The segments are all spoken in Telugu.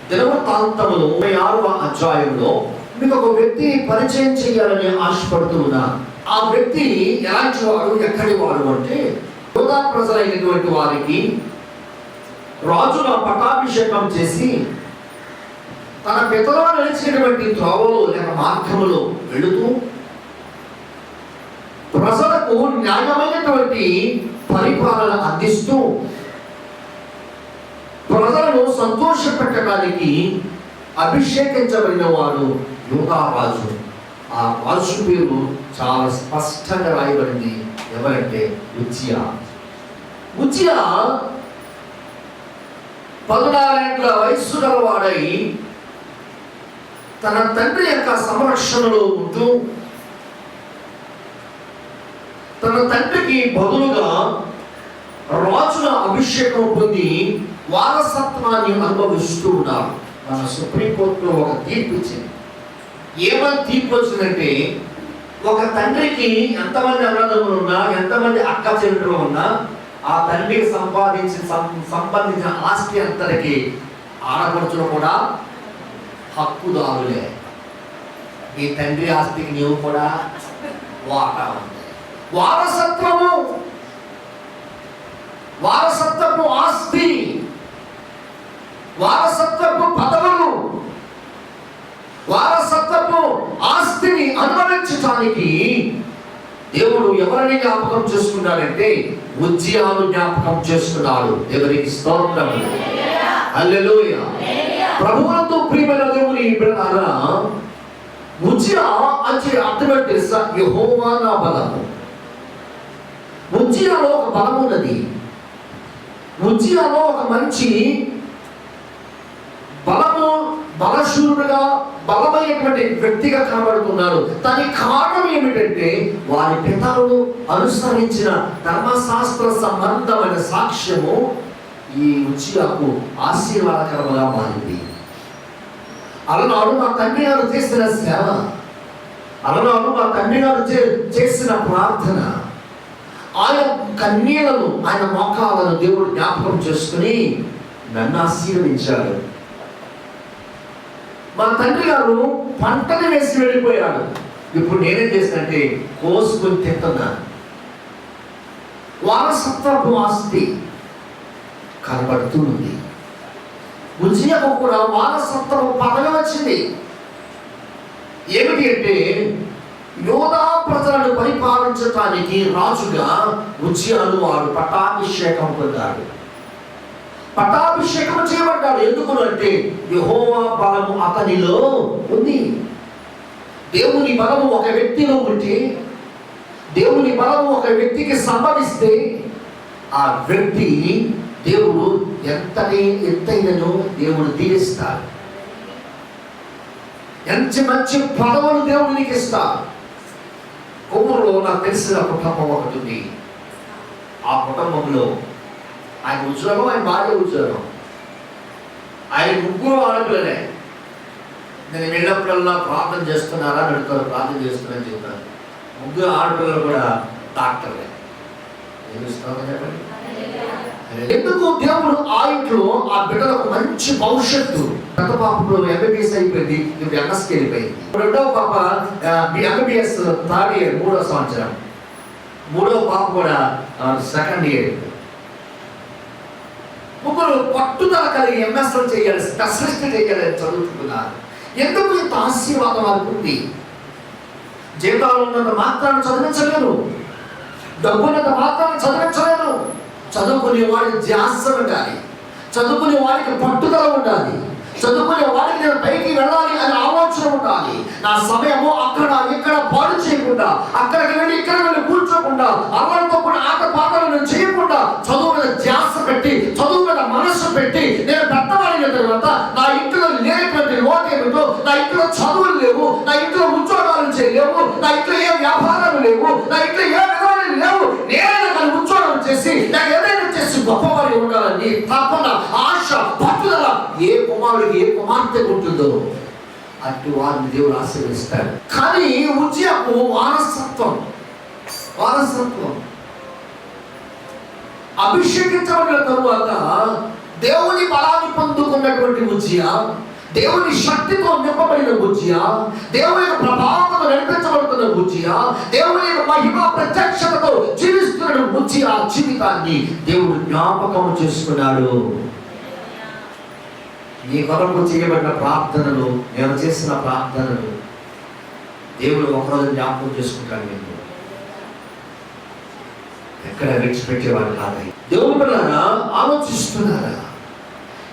దినవృత్తాంతములు 36వ అధ్యాయంలో మీకు ఒక వ్యక్తి పరిచయం చేయాలని ఆశపడుతూ ఉన్నారు. ఆ వ్యక్తి ఎలాంటి వాడు, ఎక్కడి వాడు అంటే యూదా ప్రజలైనటువంటి వారికి రాజుల పట్టాభిషేకం చేసి తన పితరులు నడిచినటువంటి త్రోవలో లేక మార్గములో వెళుతూ ప్రజలకు న్యాయమైనటువంటి పరిపాలన అందిస్తూ ప్రజలను సంతోషపెట్టడానికి అభిషేకించబడిన వాడు యూదా రాజు. ఆ రాజు పేరు చాలా స్పష్టంగా రాయబడింది. ఎవరంటే ఉజ్జియా. ఉజ్జియా 16 ఏళ్ల వయస్సు గలవాడై తన తండ్రి యొక్క సంరక్షణలో ఉంటూ తన తండ్రికి బదులుగా రాజుల అభిషేకం పొంది వారసత్వాన్ని అనుభవిస్తూ ఉన్నారు. మన సుప్రీంకోర్టులో ఒక తీర్పు ఇచ్చింది. ఏమని తీర్పు వచ్చిందంటే, ఒక తండ్రికి ఎంతమంది అన్నదమ్ములు ఉన్నా, ఎంతమంది అక్క చెల్లెలు ఉన్నా, ఆ తండ్రికి సంబంధించిన ఆస్తి అంతటికి ఆడపడుచులు కూడా హక్కుదారులే. మీ తండ్రి ఆస్తికి నీవు కూడా వాటా ఉంది. వారసత్వపు ఆస్తి, వారసత్వపు పదవులు, వారసత్వపు ఆస్తిని అనుభవించడానికి దేవుడు ఎవరిని జ్ఞాపకం చేసుకున్నాడంటే ఉజ్జియాను జ్ఞాపకం చేసుకున్నాడు. ఎవరికి స్తోత్రం, హల్లెలూయా. ప్రభువుతో ప్రియమైన దేవుని బిడ్డలారా, ఉజ్జియా అంటే అర్థం ఏంటి? యెహోవా నా బలము. ఉజ్జియాలో ఒక బలం ఉన్నది. ఉజ్జియాలో ఒక మంచి బలము, బలశూరుడుగా, బలమైనటువంటి వ్యక్తిగా కనబడుతున్నారు. దానికి కారణం ఏమిటంటే వారి పితరులు అనుసరించిన ధర్మశాస్త్ర సంబంధమైన సాక్ష్యము ఈ ఉజ్జియాకు ఆశీర్వాదకరముగా మారింది. అలనాడు మా తండ్రి గారు చేసిన సేవ, అలనాడు మా తండ్రి గారు చేసిన ప్రార్థన, ఆయన కన్నీళ్లను, ఆయన మోకాలను దేవుడు జ్ఞాపకం చేసుకుని నన్ను ఆశీర్వదించాడు. మా తండ్రి గారు పంటను వేసి వెళ్ళిపోయాడు. ఇప్పుడు నేనేం చేసినంటే కోసుకొని తింటున్నాను. వారసత్వపు ఆస్తి కనబడుతూ ఉంది. ఉజ్జియాకు కూడా వారసత్వపు పదవి వచ్చింది. ఏమిటి అంటే యూదా ప్రజలను పరిపాలించడానికి రాజుగా ఉజ్జియాను వాడు పట్టాభిషేకం పొందాడు. పట్టాభిషేకం చేయబడ్డాడు. ఎందుకు అంటే యెహోవా బలము అతనిలో ఉంది. దేవుని బలము ఒక వ్యక్తిలో ఉంటే, దేవుని బలము ఒక వ్యక్తికి సంభవిస్తే ఆ వ్యక్తి దేవుడు ఎంతైనను దేవుడు దీవిస్తాడు. ఎంత మంచి పదవులు దేవుడు నీకు ఇస్తాడు. కొమ్మూరులో నాకు తెలిసిన కుటుంబం ఒకటి ఉంది. ఆ కుటుంబంలో ఆయన ఉద్యోగం, ఆయన భార్య ఉద్యోగం, ఆయన ముగ్గురు ఆడపిల్లలే. నేను వెళ్ళినప్పుడల్లా ప్రార్థన చేస్తున్నారా అని అడుగుతారు. ప్రార్థన చేస్తున్నారని చెప్తాను. ముగ్గురు ఆడపిల్లలు కూడా డాక్టర్లే. చెప్పండి, ఎందుకు దేవుడు ఆ ఇంట్లో ఆ బిడ్డలకు మంచి భవిష్యత్తు. పెద్ద పాపలో ఎంబీబీఎస్ అయిపోయింది, ఇప్పుడు ఎంఎస్కి వెళ్ళిపోయింది. రెండవ పాప ఎంబీబీఎస్ 3rd year 3వ సంవత్సరం. మూడవ పాప కూడా 2nd year. ముగ్గురు పట్టుదల కలిగి ఎంఎస్లు చేయాలి, స్పెషలిస్ట్ చేయాలని చదువుతున్నారు. ఎందుకు ఇంత ఆశీర్వాదం వారికి ఉంది? జీతాలు ఉన్నంత మాత్రాన్ని చదివించలేరు, డబ్బున్నంత మాత్రాన్ని చదివించలేరు. చదువుకునే వాడికి ధ్యాస ఉండాలి, చదువుకునే వాడికి పట్టుదల ఉండాలి, చదువుకునే వాడికి నేను పైకి వెళ్ళాలి అనే ఆలోచన ఉండాలి. నా సమయము అక్కడ ఇక్కడ పాడు చేయకుండా, అక్కడికి వెళ్ళి ఇక్కడ వెళ్ళి కూర్చోకుండా, అల్లరితో కూడా ఆట పాటలను చేయకుండా చదువు మీద ధ్యాస పెట్టి, చదువు మీద మనస్సు పెట్టి, నేను పెద్దవాడిన తర్వాత నా ఇంట్లో లేనటువంటి లోటు ఏమిటో, నా ఇంట్లో చదువులు లేవు, నా ఇంట్లో ఉద్యోగాలు చేయలేవు, నా ఇంట్లో ఏ వ్యాపారాలు లేవు, నా ఇంట్లో ఏ విధానాలు లేవు, నేను ఉద్యోగం చేసి నాకు ఏదైనా చేసి గొప్పవారి ఉండాలని తప్పన ఆశ, పట్టుదల ఏ కుమారుడికి ఏ కుమార్తె ఉంటుందో అటు వారిని దేవుడు ఆశీర్వదిస్తాడు. కానీ ఉజ్జియాకు వారసత్వం అభిషేకించబడిన తరువాత దేవుని బలాన్ని పొందుకున్నటువంటి ఉజ్జియా, దేవుని శక్తితో నింపబడిన ఉజ్జియా, దేవుని ప్రభావంతో నడిపించబడుతున్న ఉజ్జియా, దేవుని మహిమ ప్రత్యక్షతతో జీవిస్తున్న ఉజ్జియా జీవితాన్ని దేవుడు జ్ఞాపకం చేసుకున్నాడు. నీ కొరకు చేయబడిన ప్రార్థనలు, నేను చేసిన ప్రార్థనలు దేవుడు ఒకరోజు జ్ఞాపకం చేసుకుంటాడు. నేను ఎక్కడ విడిచిపెట్టేవాడు కాదు. దేవుడు పిల్లరా ఆలోచిస్తున్నారా?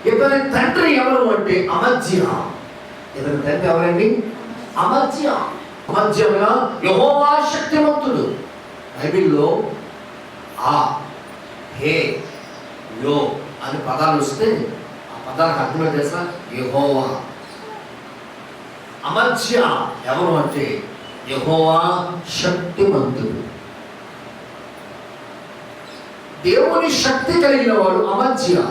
ఇతని తండ్రి ఎవరు అంటే అమజ్యా. ఇతని తండ్రి ఎవరండి? అమజ్యా. అమజ్యా యెహోవా శక్తివంతుడు. బైబిల్లో ఆ, హే, యో అని పదాలు వస్తే ఆ పదాలకు అర్థం చేస్తా యెహోవా. అమజ్యా ఎవరు అంటే యెహోవా శక్తివంతుడు. దేవుని శక్తి కలిగిన వాడు అమజ్యా.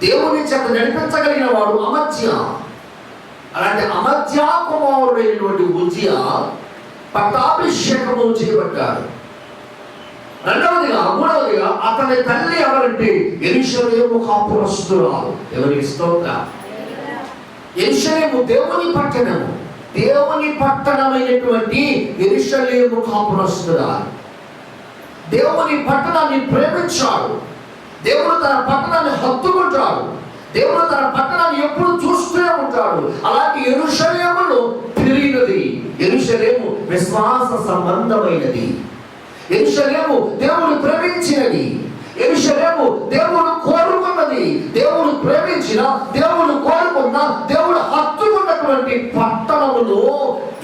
దేవుని చేత నడిపించగలిగిన వాడు అమజ్యా. అలాంటి అమజ్యా కుమారుడైనటువంటి ఉజ్జియా పట్టాభిషేకము చేయబడ్డాడు. మూడవదిగా అతని తల్లి ఎవరంటే యెరూషలేము కాపురస్తురాలు. ఎవరికి స్తోత్రం. యెరూషలేము దేవుని పట్టణము, దేవుని పట్టణమైనటువంటి యెరూషలేము కాపురస్తురాలు. దేవుని పట్టణాన్ని ప్రేమించాడు. దేవుడు తన పట్టణాన్ని హత్తుకుంటాడు. దేవుడు తన పట్టణాన్ని ఎప్పుడు చూస్తూనే ఉంటాడు. అలాంటి యెరూషలేములో పెరిగినది. యెరూషలేము విశ్వాస సంబంధమైనది. యెరూషలేము దేవుడు ప్రేమించినది. యెరూషలేము దేవుడు కోరుకున్నది. దేవుడు ప్రేమించిన, దేవుడు కోరుకున్న, దేవుడు హత్తుకున్నటువంటి పట్టణములో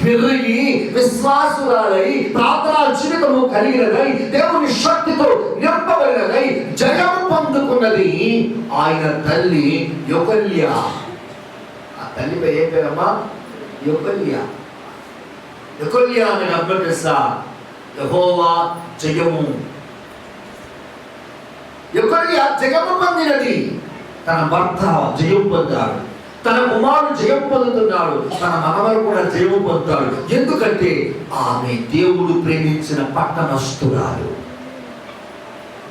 పెరిగి విశ్వాసురాలై ప్రార్థనా జీవితము కలిగినదై దేవుని శక్తితో నింపబడినదై జయము పొందుకున్నది ఆయన తల్లి యొకల్యా. ఆ తల్లి పేరు ఏం పేరమ్మా? యొకల్యా. యొకల్యా అని అర్థం చేస్తా యెహోవా జయము. యొకల్యా జయము పొందినది. తన భర్త జయం పొందాడు, తన కుమారుడు జయం పొందుతున్నాడు, తన మనవలు కూడా జయం పొందుతాడు. ఎందుకంటే ఆమె దేవుడు ప్రేమించిన పట్టణస్తురాలు.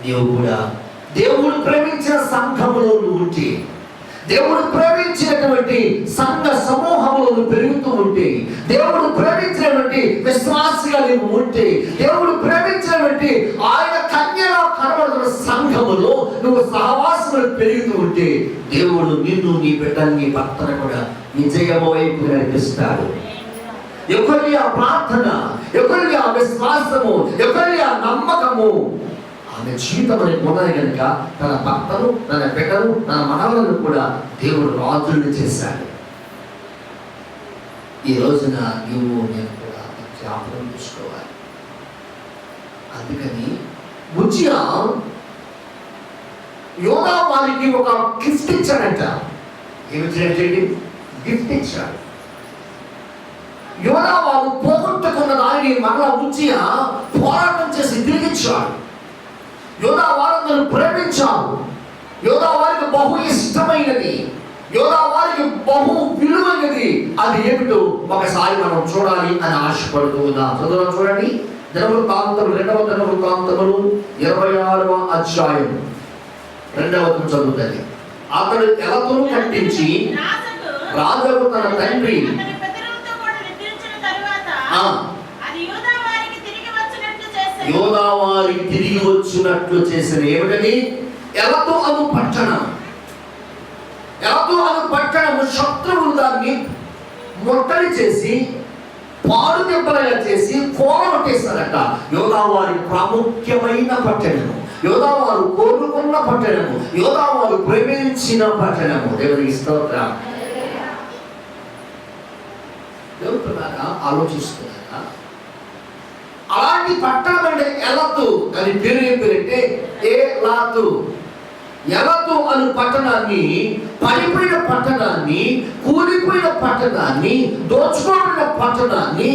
నీవు కూడా దేవుడు ప్రేమించిన సంఘములో నువ్వు ఉంటే, దేవుడు ప్రేమించినటువంటి సంఘ సమూహంలో పెరుగుతూ ఉంటే, దేవుడు ప్రేమించినటువంటి విశ్వాసిగా నీవు ఉంటే, దేవుడు ప్రేమించినటువంటి ఆయన కన్యగా కనబడుతున్న సంఘములో నువ్వు సహవాసములు పెరుగుతూ ఉంటే, దేవుడు నిన్ను, నీ బిడ్డని, నీ భర్తను కూడా విజయము వైపు నడిపిస్తాడు. యొకల్యా ప్రార్థన, యొకల్యా విశ్వాసము, యొకల్యా నమ్మకము ఆమె జీవితం ఉన్నది కనుక తన భర్తను, తన బిడ్డను, తన మనవలను కూడా దేవుడు రాజుల్ని చేశాడు. ఈ రోజున నువ్వు నేను కూడా జ్ఞాపకం చేసుకోవాలి. అందుకని ఉజ్జియా యోధా వారికి ఒక గిఫ్ట్ ఇచ్చాడంట. ఏమిటంటే గిఫ్ట్ ఇచ్చాడు. యోధా వారు పోగొట్టుకున్న దానిని మరలా ఉజ్జియా పోరాటం చేసి తిరిగిచ్చాడు. యోధా వారందరూ ప్రేమించారు. యోధా వారికి బహు ఇష్టమైనది, యోధా వారికి బహు విలువైనది. అది ఏమిటో ఒకసారి మనం చూడాలి అని ఆశపడుతూ ఉన్నాం. చదువు చూడండి. దినవృత్తాంతములు 2వ దినవృత్తాంతములు 26వ అధ్యాయం 2వ వచనం చదువుతుంది. అతడు ఎలతోను కట్టించి రాజుకు తన తండ్రి యోధా వారికి తిరిగి వచ్చినట్లు చేసిన ఏమిటని? ఎలతో అను పట్టణం. ఎలతో అను పట్టణము శత్రువులు దాన్ని ముట్టడి చేసి, పాడు దెబ్బలుగా చేసి పోగొట్టేశారట. యోధా వారి ప్రాముఖ్యమైన పట్టణము, యోధా వారు కోరుకున్న పట్టణము, యోధా వారు ప్రేమించిన పట్టణము. దేవునికి స్తోత్రం. దేవుడు ఆలోచిస్తున్నారా? అలాంటి పట్టణం అంటే ఎలతు. అని పేరు ఏం పేరంటే ఏలాతు. ఎలతు అను పట్టణాన్ని, పడిపోయిన పట్టణాన్ని, కూలిపోయిన పట్టణాన్ని, దోచుకోబడిన పట్టణాన్ని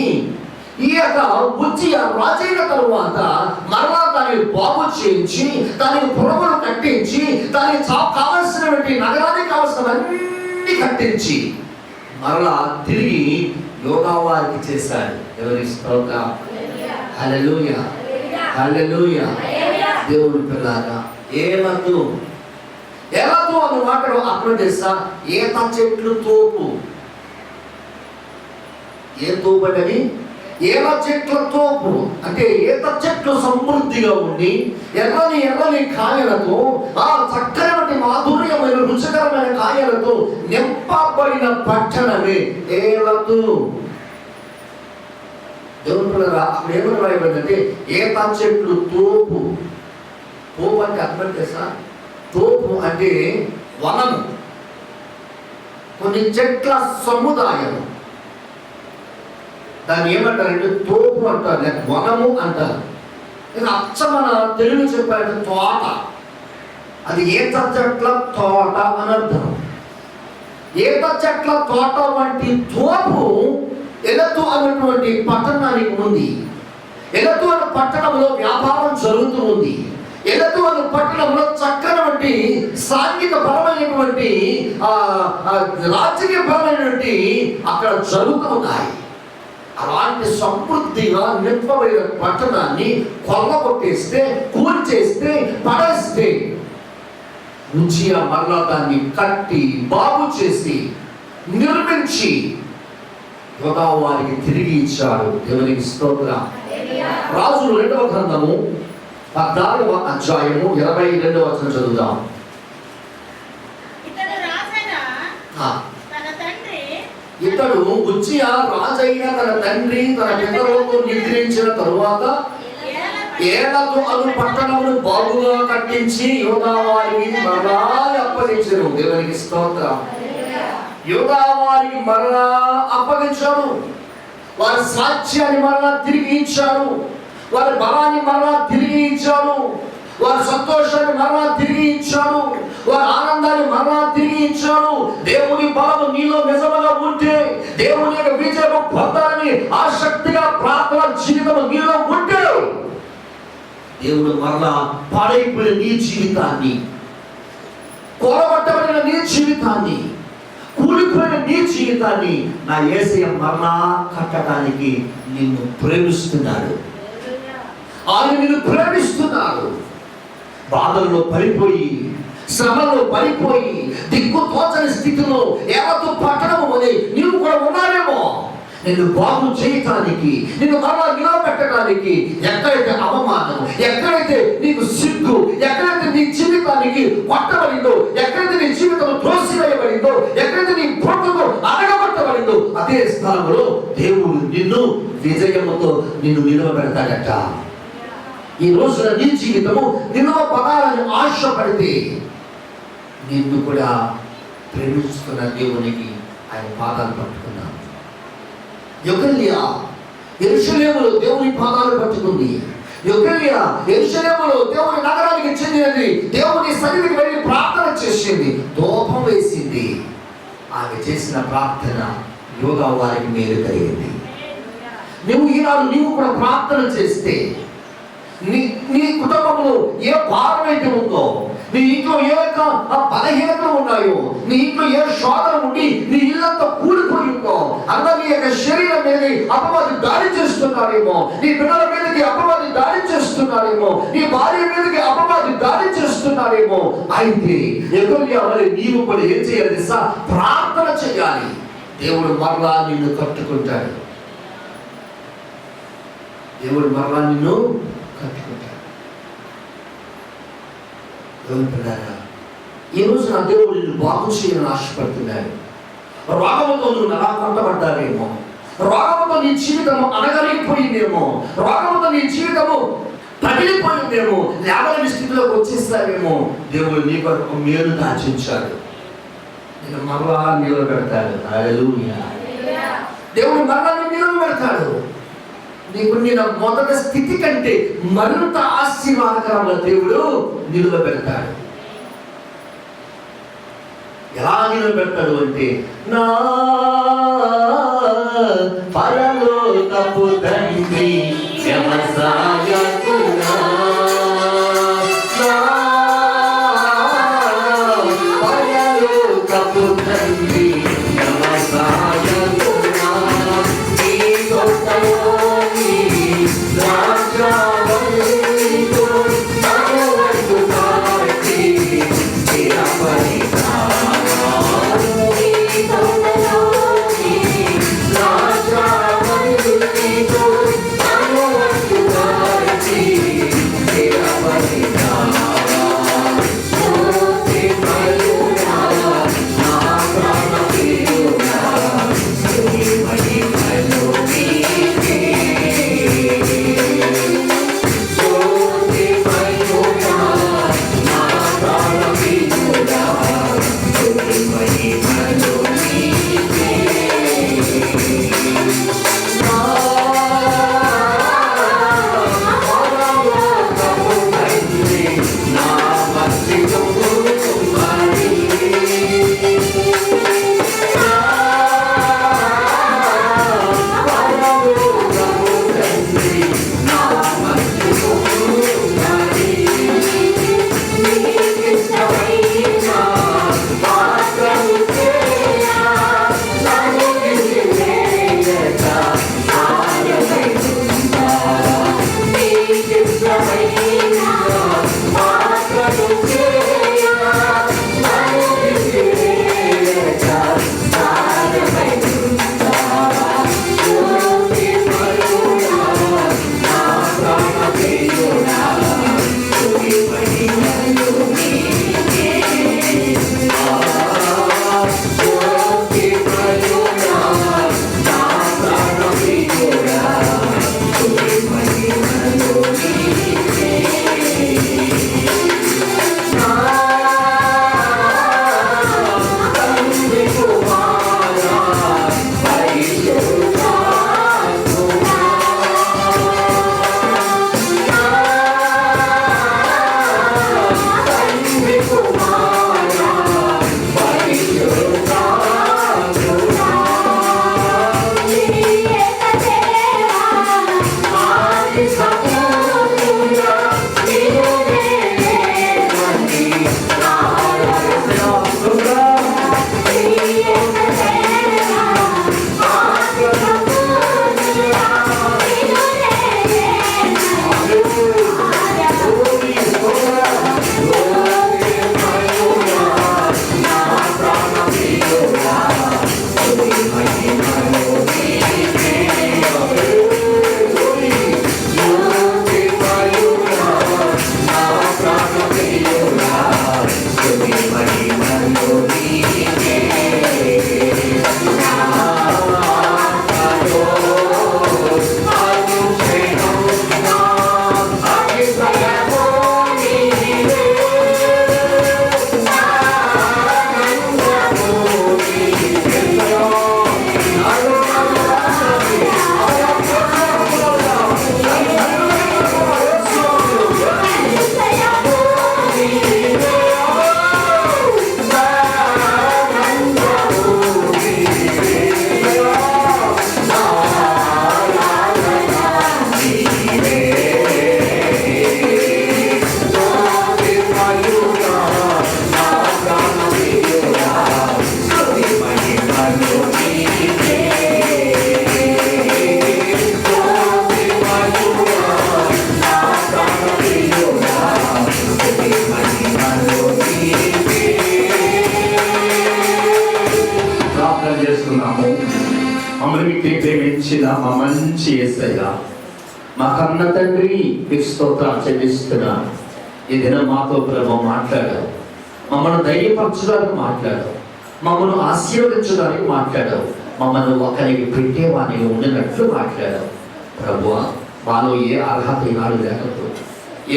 ఈ యొక్క ఉజ్జియా రాజైన తరువాత మరలా దాన్ని బాగు చేయించి, దానికి పురుగులు కట్టించి, దానికి కావలసినటువంటి నగరానికి కావలసినవన్నీ కట్టించి మరలా తిరిగి యోధా వారికి చేశాడు. ఎవరి స్తోత్రం. హల్లెలూయా, హల్లెలూయా. దేవుడు పిల్లారా, ఏలతు ఎలాతో అన్న మాటలు అర్థం చేస్తా, ఈత చెట్లు తోపు. ఏ తోపు అంటే ఈత చెట్ల తోపు అంటే ఈత చెట్లు సమృద్ధిగా ఉండి ఎర్రని ఎర్రని కాయలతో, ఆ చక్కని మాధుర్యమైన రుచికరమైన కాయలతో నింపబడిన పట్టణమే ఏలతు. దేవుని పిల్లరా, అక్కడ ఏమని రాయబడిందంటే ఈత చెట్లు తోపు. తోపు అంటే అర్థం చేస్తా, తోపు అంటే వనము, కొన్ని చెట్ల సముదాయము. దాన్ని ఏమంటారంటే తోపు అంటారు, లేక వనము అంటారు. ఇక అచ్చమన తెలుగు చెప్పారంటే తోట. అది ఈత చెట్ల తోట అని అర్థం. ఈత చెట్ల తోట వంటి తోపు ఎలతు అన్నటువంటి పట్టణానికి ఉంది. ఎలతు అన్న పట్టణంలో వ్యాపారం జరుగుతూ ఉంది. ఎలతు అన్న పట్టణంలో చక్కనటువంటి సాంఘిక పరమైనటువంటి రాజకీయ పరమైనటువంటి అక్కడ జరుగుతూ ఉన్నాయి. అలాంటి సమృద్ధిగా నింపబడిన పట్టణాన్ని కొల్లగొట్టేస్తే, కూల్చేస్తే, పడేస్తే ఉజ్జియా మరలా దాన్ని కట్టి బాగు చేసి నిర్మించి యోధా వారికి తిరిగి ఇచ్చాడు. దేవునికి స్తోత్రం. రాజులు 2వ గ్రంథము 14వ అధ్యాయము 22వ వచనం చదువుదాం. ఇతడు ఉజ్జియా రాజైన తన తండ్రి తన పితరులతో నిద్రించిన తరువాత ఏలతు అను పట్టణమును బాగుగా కట్టించి యోధా వారికి మరలా అప్పగించను. దేవునికి స్తోత్రం. యోధా వారికి మరలా అప్పగించాడు. వారి సాక్ష్యాన్ని మరలా తిరిగి ఇచ్చాడు. వారి బలాన్ని మరలా తిరిగి ఇచ్చాడు. వారి సంతోషాన్ని మరలా తిరిగి ఇచ్చాడు. వారి ఆనందాన్ని మరలా తిరిగి ఇచ్చాడు. దేవుని బలము నీలో నిజముగా ఉంటే, దేవుని యొక్క విజయము పొందాలని ఆసక్తిగా ప్రార్థన జీవితము నీలో ఉంటే, దేవుడు మరలా పాడైపోయిన నీ జీవితాన్ని, కొలగొట్టబడిన నీ జీవితాన్ని, కూలిపోయిన నీ జీవితాన్ని నా యేసయ్య మరలా కట్టడానికి నిన్ను ప్రేమిస్తున్నాడు. ఆయన నిన్ను ప్రేమిస్తున్నాడు. బాధల్లో పడిపోయి, శ్రమలో పడిపోయి, దిక్కు తోచని స్థితిలో ఏలతు పట్టణము అని నీవు కూడా ఉన్నావేమో. నిన్ను బాగు చేయటానికి, నిన్ను మరలా నిలబెట్టడానికి, ఎక్కడైతే అవమానం, ఎక్కడైతే నీకు సిగ్గు, ఎక్కడైతే నీ జీవితానికి కొట్టబడిందో, ఎక్కడైతే నీ జీవితం త్రోసివేయబడిందో, ఎక్కడైతే నీ బ్రతుకు అడగబట్టబడిందో, అదే స్థలంలో దేవుడు నిన్ను విజయముతో నిన్ను నిలబెడతాడట. ఈ రోజున నీ జీవితము నిలవబడాలని ఆశపడితే, నిన్ను కూడా ప్రేమిస్తున్న దేవునికి ఆయన పాదాలు పట్టుకున్నాను. యొకల్యా యెరూషలేములో దేవుని పాదాలు పట్టుకుంది. యొకల్యా యెరూషలేములో దేవుని నగరానికి చెందినది. దేవుని సన్నిధికి వెళ్ళి ప్రార్థన చేసింది, ధూపం వేసింది. ఆమె చేసిన ప్రార్థన యోధా వారికి మేలు కలిగింది. నువ్వు ఈనాడు నీవు కూడా ప్రార్థన చేస్తే, నీ కుటుంబంలో ఏ భారం అయితే ఉందో, నీ ఇంట్లో ఏ బలహీనతలు ఉన్నాయో, నీ ఇంట్లో ఏ శోధన ఉండి నీ ఇల్లంతా కూలిపోయి ఉందో, అన్న నీ యొక్క శరీరం మీద అపవాది దాడి చేస్తున్నారేమో, నీ పిల్లల మీదకి అపవాది దాడి చేస్తున్నారేమో, నీ భార్య మీదకి అపవాది దాడి చేస్తున్నారేమో, అయితే యొకల్యా వలె నీవు కూడా ఏం చేయాలి తెలుసా? ప్రార్థన చేయాలి. దేవుడు మరలా నిన్ను కట్టుకుంటాడు. దేవుడు మరలా నిన్ను కట్టుకుంటాడు. ఈ రోజు నా దేవుడు నిన్ను బాగు చేయాలని ఆశపడుతున్నాడు. రోగముతో నువ్వు అలా కొంటబడ్డావేమో, రోగముతో నీ జీవితము అనగలిగిపోయిందేమో, రోగముతో నీ జీవితము పగిలిపోయిందేమో, లేవలేని స్థితిలోకి వచ్చేస్తావేమో. దేవుడు నీ కొరకు మేలు దాచించాడు. నేను మరలా నిలబెడతాడు. హల్లెలూయా. దేవుడు మరలా నిలబెడతాడు. నీకు నేను మొదటి స్థితి కంటే మరింత ఆశీర్వాదకరంగా దేవుడు నిలబెడతాడు. ఎలా నిలబెడతాడు అంటే, నా పరలోకపు తండ్రి వ్యవసాయకుడా, నా పరలోకపు తండ్రి వ్యవసాయకుడా, నీ తోటలోని ద్రాక్షావల్లితో నన్ను నాటి ప్రేమించిన మా మంచి యేసయ్య, మా కన్న తండ్రి, మీకు స్తోత్రాలు చెల్లిస్తున్నా. ఈ దినం మాతో ప్రభు మాట్లాడావు, మమ్మల్ని ధైర్యపరచడానికి మాట్లాడావు, మమ్మల్ని ఆశీర్వదించడానికి మాట్లాడావు, మమ్మల్ని ఒకరికి పెట్టేవానికి ఉండినట్లు మాట్లాడావు. ప్రభువా, మాలో ఏ అర్హత ఈనాడు లేకపోతే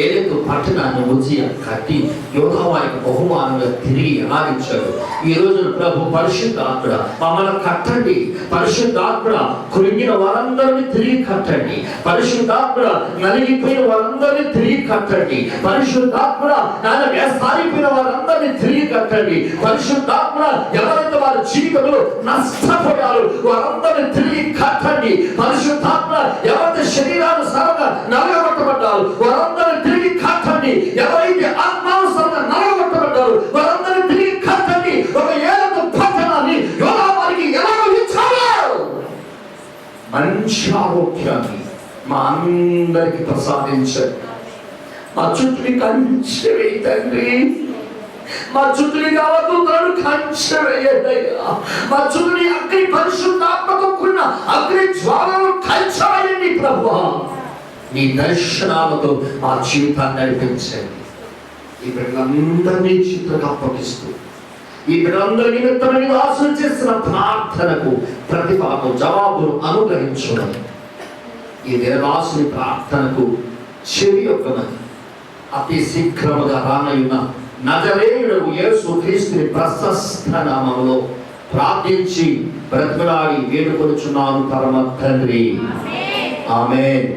ఏదైతే పట్టణాన్ని ఉజ్జయ కట్టి యోధావానికి బహుమానంగా తిరిగి ఆడించాడు. ఈ రోజు ప్రభు పరిశుద్ధాత్మ మమ్మల్ని కట్టండి, పరిశుద్ధాత్మ కృంగిన వారందరినీ తిరిగి కట్టండి, పరిశుద్ధాత్మ నలిగిపోయిన వారందరినీ తిరిగి కట్టండి, పరిశుద్ధాత్మ నాన్న వేసారిపోయిన వారందరినీ తిరిగి కట్టండి, పరిశుద్ధాత్మ ఎవరైతే వారి జీవితంలో నష్టపోయారు వారందరినీ తిరిగి కట్టండి, పరిశుద్ధాత్మ ఎవరైతే శరీరానుసారంగా నలగొట్టబడ్డారు వారందరినీ తిరిగి కట్టండి, ఎవరైతే ఆత్మానుసారంగా నలగొట్టబడ్డారు వారందరినీ తిరిగి కట్టండి. ఒక ఏళ్ళకు పట్టణాన్ని యోధావారికి ఎలాగో ఇచ్చారు, మంచి ఆరోగ్యాన్ని మా అందరికి ప్రసాదించండి. మా చుట్టూ కంచె వేయి తండ్రి, మా చుట్టూ అవధూతలను కంచె వేయండియ్యా. మా చుట్టూ అగ్ని పరిశుద్ధాత్మతో కూడిన అగ్ని జ్వాలను కంచె వేయండి ప్రభువా. నీ దర్శనాలతో మా జీవితాన్ని నడిపించండి. ఈ బిడ్డలందరినీ చిత్రంగా అప్పగిస్తూ ఈ బిడ్డలందరి నిమిత్తం నీవు ఆశలు చేసిన ప్రార్థనకు ప్రతిఫలము జవాబును అనుగ్రహించున్నది. ఈ దేవదాసుని ప్రార్థనకు చెవి యొక్కమని అతి శీఘ్రముగా రానయున్న నజరేయుడు యేసుక్రీస్తుని ప్రశస్త నామములో ప్రార్థించి బ్రతిమలాడి వేడుకొనుచున్నాను పరమ తండ్రి. ఆమేన్.